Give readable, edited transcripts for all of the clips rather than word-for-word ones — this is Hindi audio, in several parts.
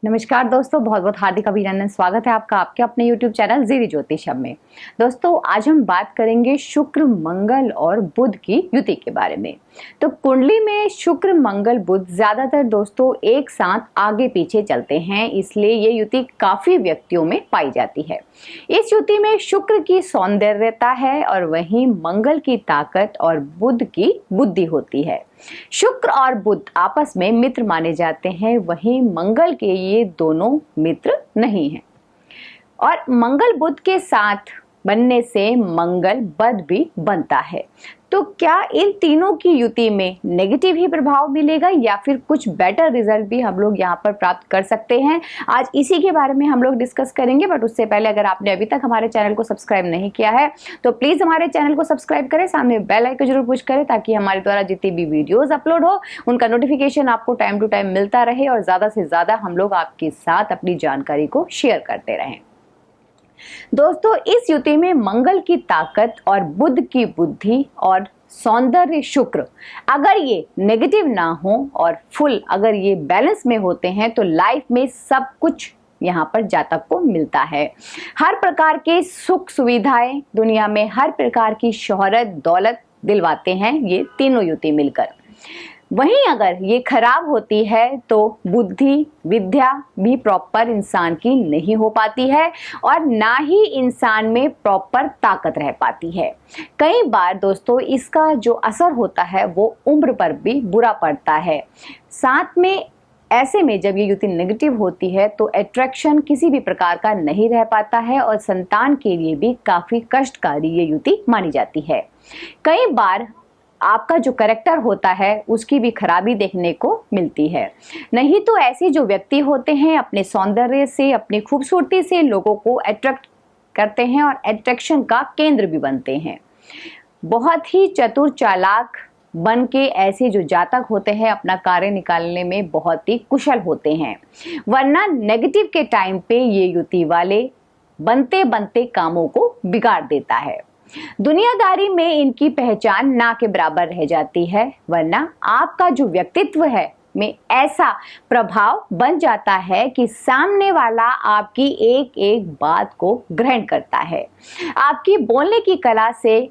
नमस्कार दोस्तों, बहुत बहुत हार्दिक अभिनंदन। स्वागत है आपका आपके अपने YouTube चैनल जीरी ज्योतिषम में। दोस्तों, आज हम बात करेंगे शुक्र, मंगल और बुध की युति के बारे में। तो कुंडली में शुक्र, मंगल, बुध ज्यादातर दोस्तों एक साथ आगे पीछे चलते हैं, इसलिए ये युति काफी व्यक्तियों में पाई जाती है। इस युति में शुक्र की सौंदर्यता है और वहीं मंगल की ताकत और बुध की बुद्धि होती है। शुक्र और बुध आपस में मित्र माने जाते हैं, वहीं मंगल के ये दोनों मित्र नहीं हैं। और मंगल बुध के साथ बनने से मंगल बद भी बनता है। तो क्या इन तीनों की युति में नेगेटिव ही प्रभाव मिलेगा या फिर कुछ बेटर रिजल्ट भी हम लोग यहाँ पर प्राप्त कर सकते हैं? आज इसी के बारे में हम लोग डिस्कस करेंगे। बट उससे पहले अगर आपने अभी तक हमारे चैनल को सब्सक्राइब नहीं किया है तो प्लीज हमारे चैनल को सब्सक्राइब करें, सामने बेल आइकन जरूर पुश करें ताकि हमारे द्वारा जितनी भी वीडियोज अपलोड हो उनका नोटिफिकेशन आपको टाइम टू टाइम मिलता रहे और ज्यादा से ज्यादा हम लोग आपके साथ अपनी जानकारी को शेयर करते रहें। दोस्तों, इस युति में मंगल की ताकत और बुध की बुद्धि और सौंदर्य शुक्र अगर ये नेगेटिव ना हो और फुल अगर ये बैलेंस में होते हैं तो लाइफ में सब कुछ यहाँ पर जातक को मिलता है। हर प्रकार के सुख सुविधाएं दुनिया में, हर प्रकार की शोहरत दौलत दिलवाते हैं ये तीनों युति मिलकर। वहीं अगर ये खराब होती है तो बुद्धि विद्या भी प्रॉपर इंसान की नहीं हो पाती है और ना ही इंसान में प्रॉपर ताकत रह पाती है। कई बार दोस्तों इसका जो असर होता है वो उम्र पर भी बुरा पड़ता है। साथ में ऐसे में जब ये युति नेगेटिव होती है तो अट्रैक्शन किसी भी प्रकार का नहीं रह पाता है और संतान के लिए भी काफी कष्टकारी ये युति मानी जाती है। कई बार आपका जो कैरेक्टर होता है उसकी भी खराबी देखने को मिलती है। नहीं तो ऐसे जो व्यक्ति होते हैं अपने सौंदर्य से, अपनी खूबसूरती से लोगों को अट्रैक्ट करते हैं और अट्रैक्शन का केंद्र भी बनते हैं। बहुत ही चतुर चालाक बन के ऐसे जो जातक होते हैं अपना कार्य निकालने में बहुत ही कुशल होते हैं, वरना नेगेटिव के टाइम पे ये युति वाले बनते बनते कामों को बिगाड़ देता है। दुनियादारी में इनकी पहचान ना के बराबर रह जाती है, वरना आपका जो व्यक्तित्व है में ऐसा प्रभाव बन जाता है कि सामने वाला आपकी एक एक बात को ग्रहण करता है। आपकी बोलने की कला से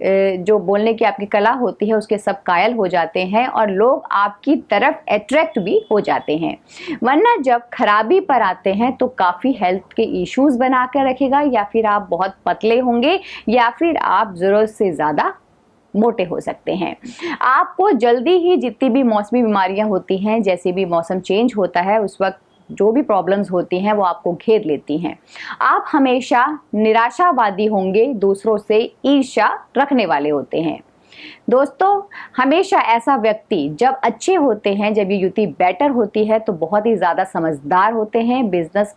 जो बोलने की आपकी कला होती है उसके सब कायल हो जाते हैं और लोग आपकी तरफ अट्रैक्ट भी हो जाते हैं। वरना जब खराबी पर आते हैं तो काफ़ी हेल्थ के इश्यूज बना कर रखेगा, या फिर आप बहुत पतले होंगे या फिर आप ज़रूरत से ज़्यादा मोटे हो सकते हैं। आपको जल्दी ही जितनी भी मौसमी बीमारियां होती हैं, जैसे भी मौसम चेंज होता है उस वक्त जो भी प्रॉब्लम्स होती हैं वो आपको घेर लेती हैं। आप हमेशा निराशावादी होंगे, दूसरों से ईर्ष्या रखने वाले होते हैं। दोस्तों, हमेशा ऐसा व्यक्ति जब अच्छे होते हैं, जब ये युति बेटर होती है तो बहुत ही ज़्यादा समझदार होते हैं, बिजनेस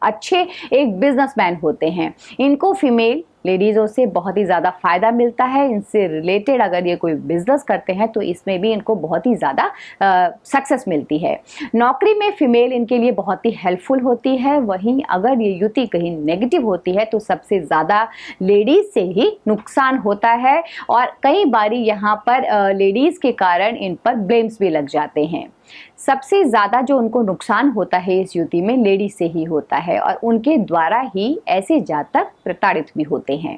अच्छे एक बिजनेसमैन होते हैं। इनको फीमेल लेडीज़ों से बहुत ही ज़्यादा फ़ायदा मिलता है। इनसे रिलेटेड अगर ये कोई बिजनेस करते हैं तो इसमें भी इनको बहुत ही ज़्यादा सक्सेस मिलती है। नौकरी में फीमेल इनके लिए बहुत ही हेल्पफुल होती है। वहीं अगर ये युति कहीं नेगेटिव होती है तो सबसे ज़्यादा लेडीज़ से ही नुकसान होता है और कई बारी यहाँ पर लेडीज़ के कारण इन पर ब्लेम्स भी लग जाते हैं। सबसे ज़्यादा जो उनको नुकसान होता है इस युति में लेडीज से ही होता है और उनके द्वारा ही ऐसे जातक प्रताड़ित भी होते हैं।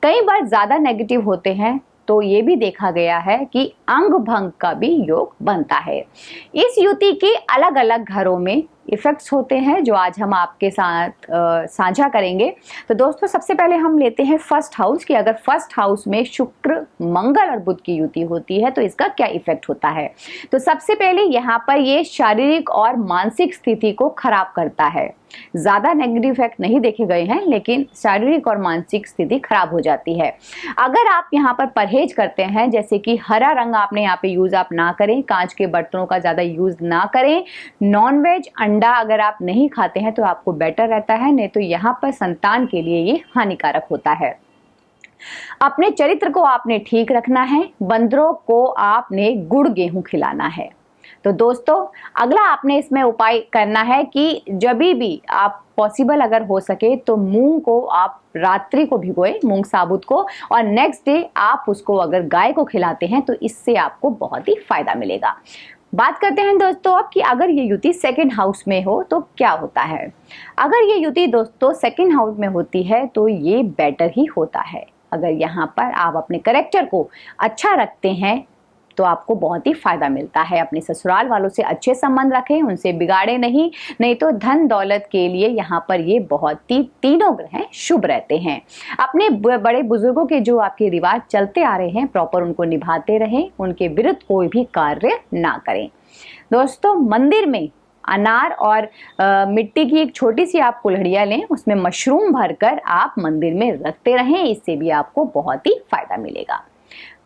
कई बार ज़्यादा नेगेटिव होते हैं तो ये भी देखा गया है कि अंग भंग का भी योग बनता है। इस युति के अलग अलग घरों में इफेक्ट्स होते हैं जो आज हम आपके साथ साझा करेंगे। तो दोस्तों, सबसे पहले हम लेते हैं फर्स्ट हाउस कि अगर फर्स्ट हाउस में शुक्र, मंगल और बुध की युति होती है तो इसका क्या इफेक्ट होता है। तो सबसे पहले यहाँ पर ये शारीरिक और मानसिक स्थिति को खराब करता है। ज़्यादा नेगेटिव इफेक्ट नहीं देखे गए हैं लेकिन शारीरिक और मानसिक स्थिति खराब हो जाती है। अगर आप यहाँ पर परहेज करते हैं, जैसे कि हरा रंग आपने यहाँ पे यूज़ आप ना करें, कांच के बर्तनों का ज़्यादा यूज़ ना करें, नॉनवेज अंडा अगर आप नहीं खाते हैं तो आपको बेटर रहता है, नहीं तो यहाँ पर संतान के लिए ये हानिकारक होता है। अपने चरित्र को आपने ठीक रखना है, बंदरों को आपने गुड़ गेहूं खिलाना है। तो दोस्तों, अगला आपने इसमें उपाय करना है कि जब भी आप पॉसिबल अगर हो सके तो मूंग को आप रात्रि को भिगोए, मूंग साबुत को, और नेक्स्ट डे आप उसको अगर गाय को खिलाते हैं तो इससे आपको बहुत ही फायदा मिलेगा। बात करते हैं दोस्तों अब कि अगर ये युति सेकंड हाउस में हो तो क्या होता है। अगर ये युति दोस्तों सेकंड हाउस में होती है तो ये बेटर ही होता है। अगर यहाँ पर आप अपने कैरेक्टर को अच्छा रखते हैं तो आपको बहुत ही फायदा मिलता है। अपने ससुराल वालों से अच्छे संबंध रखें, उनसे बिगाड़े नहीं तो धन दौलत के लिए यहाँ पर ये बहुत ही तीनों ग्रह शुभ रहते हैं। अपने बड़े बुजुर्गों के जो आपके रिवाज चलते आ रहे हैं प्रॉपर उनको निभाते रहें, उनके विरुद्ध कोई भी कार्य ना करें। दोस्तों मंदिर में अनार और मिट्टी की एक छोटी सी आप कुल्हड़ियाँ लें, उसमें मशरूम भरकर आप मंदिर में रखते रहें, इससे भी आपको बहुत ही फायदा मिलेगा।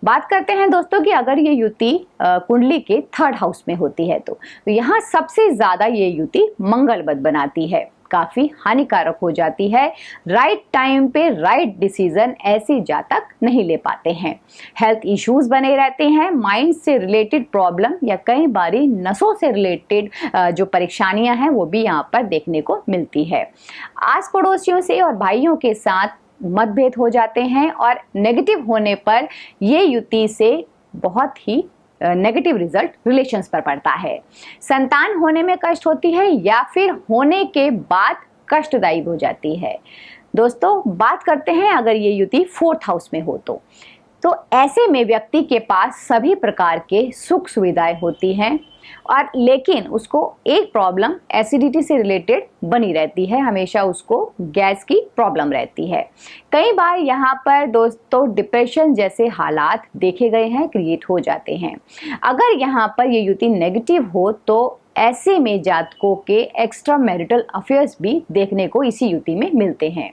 बात करते हैं दोस्तों कि अगर ये युति कुंडली के थर्ड हाउस में होती है तो यहाँ सबसे ज्यादा ये युति मंगलवत बनाती है, काफी हानिकारक हो जाती है। राइट टाइम पे राइट डिसीजन ऐसे जातक नहीं ले पाते हैं। हेल्थ इश्यूज बने रहते हैं, माइंड से रिलेटेड प्रॉब्लम या कई बारी नसों से रिलेटेड जो परेशानियां हैं वो भी यहाँ पर देखने को मिलती है। आस पड़ोसियों से और भाइयों के साथ मतभेद हो जाते हैं और नेगेटिव होने पर ये युति से बहुत ही नेगेटिव रिजल्ट रिलेशंस पर पड़ता है। संतान होने में कष्ट होती है या फिर होने के बाद कष्टदायी हो जाती है। दोस्तों बात करते हैं अगर ये युति फोर्थ हाउस में हो तो ऐसे में व्यक्ति के पास सभी प्रकार के सुख सुविधाएं होती हैं और लेकिन उसको एक प्रॉब्लम एसिडिटी से रिलेटेड बनी रहती है, हमेशा उसको गैस की प्रॉब्लम रहती है। कई बार यहाँ पर दोस्तों डिप्रेशन जैसे हालात देखे गए हैं, क्रिएट हो जाते हैं। अगर यहाँ पर ये युति नेगेटिव हो तो ऐसे में जातकों के एक्स्ट्रा मैरिटल अफेयर्स भी देखने को इसी युति में मिलते हैं।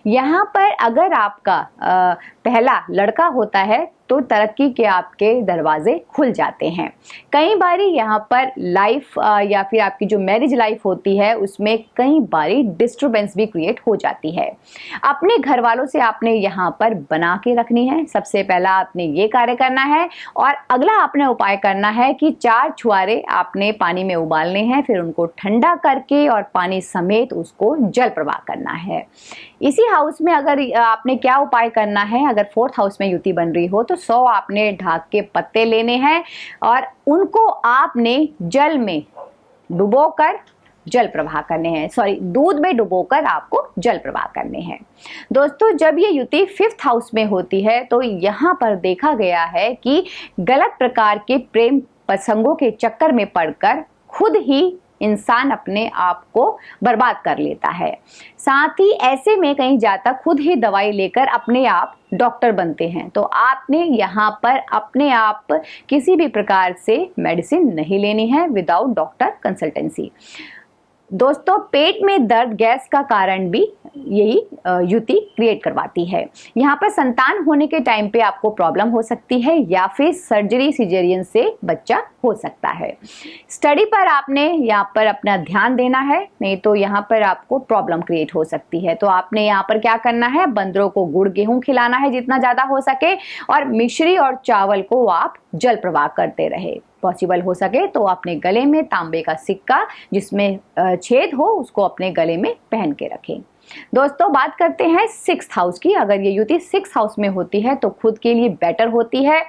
यहाँ पर अगर आपका पहला लड़का होता है तो तरक्की के आपके दरवाजे खुल जाते हैं। कई बारी यहाँ पर लाइफ या फिर आपकी जो मैरिज लाइफ होती है उसमें कई बारी डिस्टर्बेंस भी क्रिएट हो जाती है। अपने घर वालों से आपने यहाँ पर बना के रखनी है। सबसे पहला आपने ये कार्य करना है और अगला आपने उपाय करना है कि 4 छुआरे आपने पानी में उबालने हैं, फिर उनको ठंडा करके और पानी समेत उसको जल प्रवाह करना है। इसी हाउस में अगर आपने क्या उपाय करना है, अगर फोर्थ हाउस में युति बन रही हो तो 100 आपने ढाक के पत्ते लेने हैं और उनको आपने जल में डुबोकर जल प्रवाह करने हैं, दूध में डुबोकर आपको जल प्रवाह करने हैं। दोस्तों जब ये युति फिफ्थ हाउस में होती है तो यहाँ पर देखा गया है कि गलत प्रकार के प्रेम प्रसंगों के चक्कर में पड़कर खुद ही इंसान अपने आप को बर्बाद कर लेता है। साथ ही ऐसे में कई जातक खुद ही दवाई लेकर अपने आप डॉक्टर बनते हैं। तो आपने यहाँ पर अपने आप किसी भी प्रकार से मेडिसिन नहीं लेनी है विदाउट डॉक्टर कंसल्टेंसी। दोस्तों पेट में दर्द गैस का कारण भी यही युति क्रिएट करवाती है। यहाँ पर संतान होने के टाइम पे आपको प्रॉब्लम हो सकती है या फिर सर्जरी सिजेरियन से बच्चा हो सकता है। स्टडी पर आपने यहाँ पर अपना ध्यान देना है, नहीं तो यहाँ पर आपको प्रॉब्लम क्रिएट हो सकती है। तो आपने यहाँ पर क्या करना है, बंदरों को गुड़ गेहूं खिलाना है जितना ज्यादा हो सके और मिश्री और चावल को आप जल प्रवाह करते रहे। पॉसिबल हो सके तो अपने गले में तांबे का सिक्का जिसमें छेद हो उसको अपने गले में पहन के रखें। दोस्तों बात करते हैं सिक्स्थ हाउस की। अगर ये युति सिक्स्थ हाउस में होती है तो खुद के लिए बेटर होती है।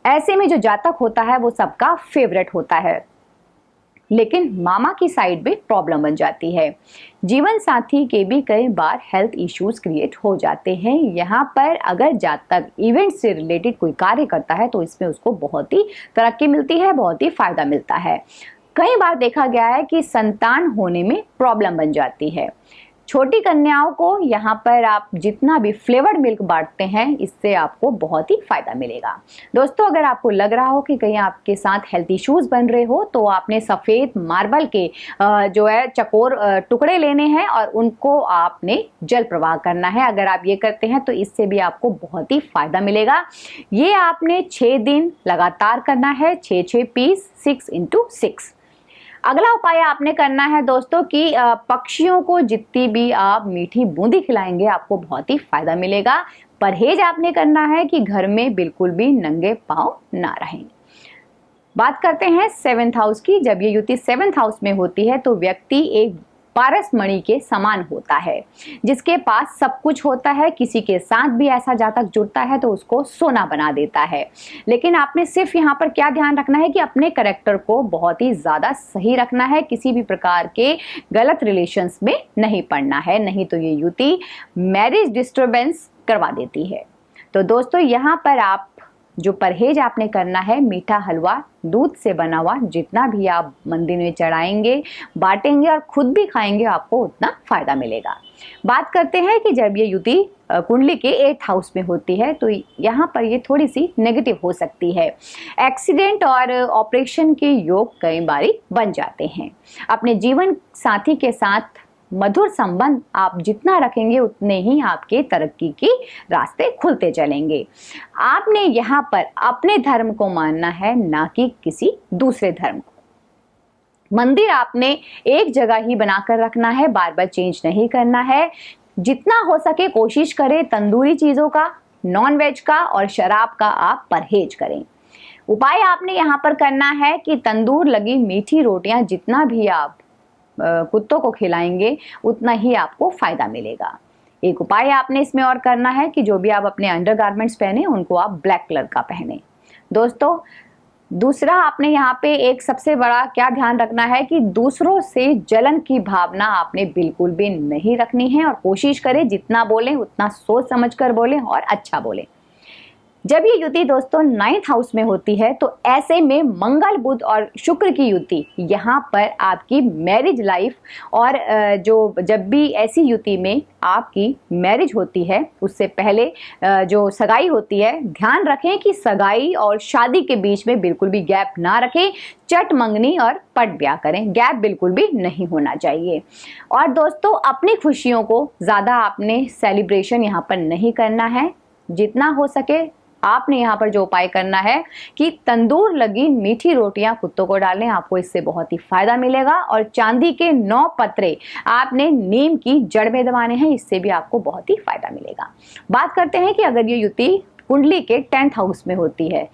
ऐसे में जो जातक होता है वो सबका फेवरेट होता है, लेकिन मामा की साइड में प्रॉब्लम बन जाती है। जीवन साथी के भी कई बार हेल्थ इश्यूज क्रिएट हो जाते हैं। यहाँ पर अगर जातक इवेंट से रिलेटेड कोई कार्य करता है तो इसमें उसको बहुत ही तरक्की मिलती है, बहुत ही फायदा मिलता है। कई बार देखा गया है कि संतान होने में प्रॉब्लम बन जाती है। छोटी कन्याओं को यहाँ पर आप जितना भी फ्लेवर्ड मिल्क बांटते हैं इससे आपको बहुत ही फायदा मिलेगा। दोस्तों अगर आपको लग रहा हो कि कहीं आपके साथ हेल्थ इश्यूज बन रहे हो तो आपने सफ़ेद मार्बल के जो है चकोर टुकड़े लेने हैं और उनको आपने जल प्रवाह करना है। अगर आप ये करते हैं तो इससे भी आपको बहुत ही फायदा मिलेगा। ये आपने 6 दिन लगातार करना है, 6 पीस 6 × 6। अगला उपाय आपने करना है दोस्तों कि पक्षियों को जितनी भी आप मीठी बूंदी खिलाएंगे आपको बहुत ही फायदा मिलेगा। परहेज आपने करना है कि घर में बिल्कुल भी नंगे पांव ना रहें। बात करते हैं सेवेंथ हाउस की। जब ये युति सेवेंथ हाउस में होती है तो व्यक्ति एक पारसमणि के समान होता है। जिसके पास सब कुछ होता है, किसी के साथ भी ऐसा जातक जुड़ता है तो उसको सोना बना देता है। लेकिन आपने सिर्फ यहाँ पर क्या ध्यान रखना है कि अपने कैरेक्टर को बहुत ही ज्यादा सही रखना है, किसी भी प्रकार के गलत रिलेशंस में नहीं पड़ना है, नहीं तो ये युति मैरिज डिस्टर्बेंस करवा देती है। तो दोस्तों यहाँ पर आप जो परहेज आपने करना है, मीठा हलवा दूध से बना हुआ जितना भी आप मंदिर में चढ़ाएंगे, बांटेंगे और खुद भी खाएंगे, आपको उतना फायदा मिलेगा। बात करते हैं कि जब ये युति कुंडली के 8th हाउस में होती है तो यहाँ पर ये थोड़ी सी नेगेटिव हो सकती है। एक्सीडेंट और ऑपरेशन के योग कई बारी बन जाते हैं। अपने जीवन साथी के साथ मधुर संबंध आप जितना रखेंगे उतने ही आपके तरक्की के रास्ते खुलते चलेंगे। आपने यहाँ पर अपने धर्म को मानना है, ना कि किसी दूसरे धर्म को। मंदिर आपने एक जगह ही बनाकर रखना है, बार बार चेंज नहीं करना है। जितना हो सके कोशिश करें तंदूरी चीजों का, नॉन वेज का और शराब का आप परहेज करें। उपाय आपने यहाँ पर करना है कि तंदूर लगी मीठी रोटियां जितना भी आप कुत्तों को खिलाएंगे उतना ही आपको फायदा मिलेगा। एक उपाय आपने इसमें और करना है कि जो भी आप अपने अंडरगारमेंट्स पहने उनको आप ब्लैक कलर का पहने। दोस्तों दूसरा आपने यहाँ पे एक सबसे बड़ा क्या ध्यान रखना है कि दूसरों से जलन की भावना आपने बिल्कुल भी नहीं रखनी है और कोशिश करें जितना बोलें उतना सोच समझ कर बोलें और अच्छा बोलें। जब ये युति दोस्तों 9th हाउस में होती है तो ऐसे में मंगल बुध और शुक्र की युति यहाँ पर आपकी मैरिज लाइफ और जो जब भी ऐसी युति में आपकी मैरिज होती है उससे पहले जो सगाई होती है, ध्यान रखें कि सगाई और शादी के बीच में बिल्कुल भी गैप ना रखें। चट मंगनी और पट ब्याह करें, गैप बिल्कुल भी नहीं होना चाहिए। और दोस्तों अपनी खुशियों को ज़्यादा आपने सेलिब्रेशन यहाँ पर नहीं करना है। जितना हो सके आपने यहाँ पर जो उपाय करना है कि तंदूर लगी मीठी रोटियां कुत्तों को डालें, आपको इससे बहुत ही फायदा मिलेगा। और चांदी के 9 पत्रे आपने नीम की जड़ में दबाने हैं, इससे भी आपको बहुत ही फायदा मिलेगा। बात करते हैं कि अगर ये युति कुंडली के 10th हाउस में होती है,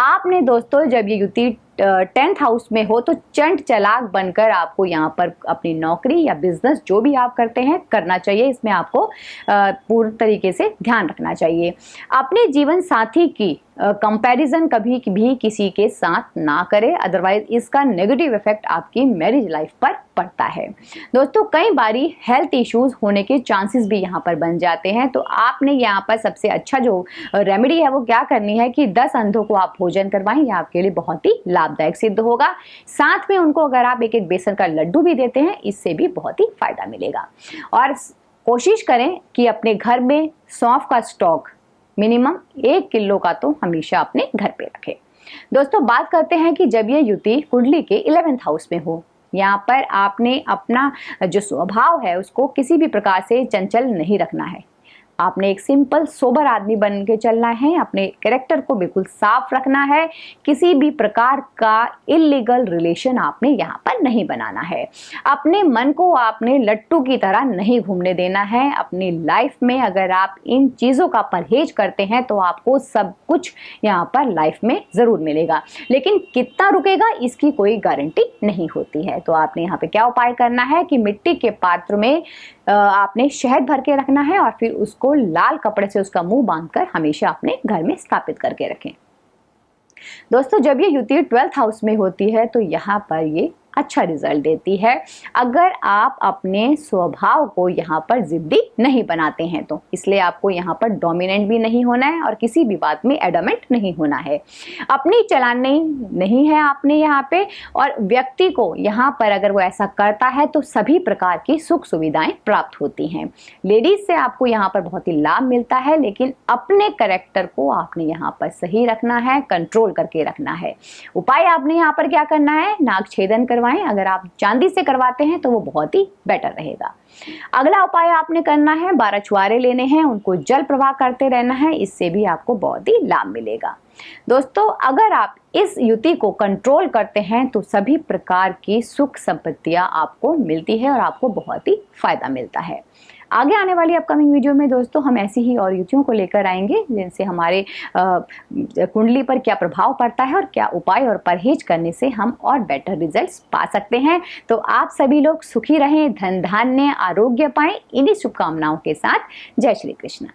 आपने दोस्तों जब ये युति 10th हाउस में हो तो चंट चालाक बनकर आपको यहाँ पर अपनी नौकरी या बिजनेस जो भी आप करते हैं करना चाहिए। इसमें आपको पूर्ण तरीके से ध्यान रखना चाहिए। अपने जीवन साथी की कंपैरिजन कभी भी किसी के साथ ना करें, अदरवाइज इसका नेगेटिव इफेक्ट आपकी मैरिज लाइफ पर पड़ता है। दोस्तों कई बारी हेल्थ इश्यूज होने के चांसेस भी यहाँ पर बन जाते हैं, तो आपने यहाँ पर सबसे अच्छा जो रेमेडी है वो क्या करनी है कि 10 अंधों को आप भोजन करवाएं, यह आपके लिए बहुत ही लाभदायक सिद्ध होगा। साथ में उनको अगर आप एक बेसन का लड्डू भी देते हैं, इससे भी बहुत ही फायदा मिलेगा। और कोशिश करें कि अपने घर में सौंफ का स्टॉक मिनिमम 1 किलो का तो हमेशा अपने घर पे रखें। दोस्तों बात करते हैं कि जब ये युति कुंडली के 11th हाउस में हो, यहाँ पर आपने अपना जो स्वभाव है उसको किसी भी प्रकार से चंचल नहीं रखना है। आपने एक सिंपल सोबर आदमी बन के चलना है, अपने कैरेक्टर को बिल्कुल साफ रखना है, किसी भी प्रकार का इलीगल रिलेशन आपने यहाँ पर नहीं बनाना है। अपने मन को आपने लट्टू की तरह नहीं घूमने देना है। अपनी लाइफ में अगर आप इन चीज़ों का परहेज करते हैं तो आपको सब कुछ यहाँ पर लाइफ में ज़रूर मिलेगा, लेकिन कितना रुकेगा इसकी कोई गारंटी नहीं होती है। तो आपने यहाँ पे क्या उपाय करना है कि मिट्टी के पात्र में आपने शहद भर के रखना है और फिर उसको लाल कपड़े से उसका मुंह बांधकर हमेशा अपने घर में स्थापित करके रखें। दोस्तों जब ये युति 12th हाउस में होती है तो यहाँ पर ये अच्छा रिजल्ट देती है, अगर आप अपने स्वभाव को यहाँ पर जिद्दी नहीं बनाते हैं तो। इसलिए आपको यहाँ पर डोमिनेंट भी नहीं होना है और किसी भी बात में एडमेंट नहीं होना है। अपनी चलानी नहीं है आपने यहाँ पे, और व्यक्ति को यहाँ पर अगर वो ऐसा करता है तो सभी प्रकार की सुख सुविधाएं प्राप्त होती हैं। लेडीज से आपको यहाँ पर बहुत ही लाभ मिलता है, लेकिन अपने कैरेक्टर को आपने यहाँ पर सही रखना है, कंट्रोल करके रखना है। उपाय आपने यहाँ पर क्या करना है, नाग छेदन करवाएं। अगर आप चांदी से करवाते हैं तो वो बहुत ही बेटर रहेगा। अगला उपाय आपने करना है, 12 छुआरे लेने हैं, उनको जल प्रवाह करते रहना है, इससे भी आपको बहुत ही लाभ मिलेगा। दोस्तों अगर आप इस युति को कंट्रोल करते हैं तो सभी प्रकार की सुख संपत्तियां आपको मिलती है और आपको बहुत ही फायदा मिलता है। आगे आने वाली अपकमिंग वीडियो में दोस्तों हम ऐसी ही और युतियों को लेकर आएंगे जिनसे हमारे कुंडली पर क्या प्रभाव पड़ता है और क्या उपाय और परहेज करने से हम और बेटर रिजल्ट्स पा सकते हैं। तो आप सभी लोग सुखी रहें, धन धान्य आरोग्य पाएं, इन्हीं शुभकामनाओं के साथ जय श्री कृष्ण।